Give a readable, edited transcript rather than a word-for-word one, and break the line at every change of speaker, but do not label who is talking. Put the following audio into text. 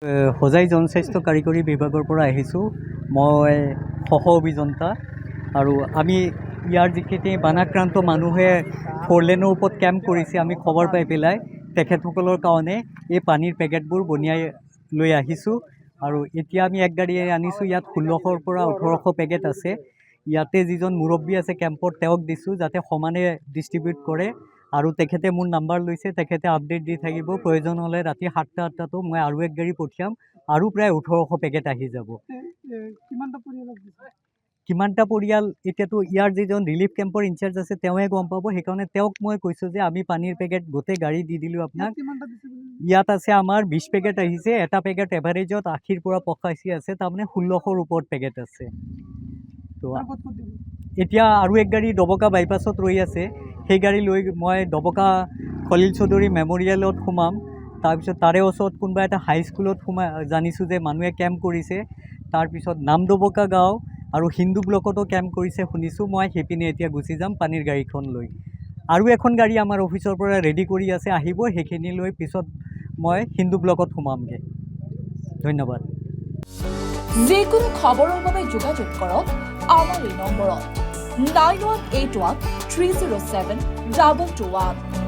হোজাই জনস্বাস্থ্য কাৰিকৰী বিভাগৰ পৰা আহিছোঁ। মই সহ অভিযন্তা আৰু আমি ইয়াৰ যিখিনি বানাক্ৰান্ত মানুহে ফ'ৰলেনৰ ওপৰত কেম্প কৰিছে, আমি খবৰ পাই পেলাই তেখেতসকলৰ কাৰণে এই পানীৰ পেকেটবোৰ বনিয়াই লৈ আহিছোঁ। আৰু এতিয়া আমি এক গাড়ী আনিছোঁ। ইয়াত 1600ৰ পৰা 1800 পেকেট আছে। ইয়াতে যিজন মুৰব্বী আছে কেম্পত, তেওঁক দিছোঁ যাতে সমানে ডিষ্ট্ৰিবিউট কৰে। আৰু তেখেতে মোৰ নাম্বাৰ লৈছে, তেখেতে আপডেট দি থাকিব। প্ৰয়োজন হ'লে ৰাতি 7টা-8টাতো মই আৰু এক গাড়ী পঠিয়াম আৰু প্ৰায় 1800 পেকেট আহি যাব। কিমানটা পৰিয়াল এতিয়াতো ইয়াৰ যিজন ৰিলিফ কেম্পৰ ইনচাৰ্জ আছে তেওঁহে গম পাব। সেইকাৰণে তেওঁক মই কৈছোঁ যে আমি পানীৰ পেকেট গোটেই গাড়ী দি দিলোঁ আপোনাক। ইয়াত আছে আমাৰ 20 পেকেট আহিছে। এটা পেকেট এভাৰেজত 80ৰ পৰা 85 আছে, তাৰমানে 1600ৰ ওপৰত পেকেট আছে। তো এতিয়া আৰু এক গাড়ী ডবকা বাইপাছত ৰৈ আছে। সেই গাড়ী লৈ মই ডবকা খলিল চৌধুৰী মেম'ৰিয়েলত সোমাম। তাৰপিছত তাৰে ওচৰত কোনোবা এটা হাইস্কুলত জানিছোঁ যে মানুহে কেম্প কৰিছে। তাৰপিছত নামডবকা গাঁও আৰু হিন্দু ব্লকতো কেম্প কৰিছে শুনিছোঁ। মই সেইপিনে এতিয়া গুচি যাম পানীৰ গাড়ীখন লৈ। আৰু এখন গাড়ী আমাৰ অফিচৰ পৰা ৰেডি কৰি আছে, আহিব। সেইখিনি লৈ পিছত মই হিন্দু ব্লকত সোমামগৈ। ধন্যবাদ।
যিকোনো খবৰৰ বাবে যোগাযোগ কৰক আমাৰ এই নম্বৰত 9181 307 221।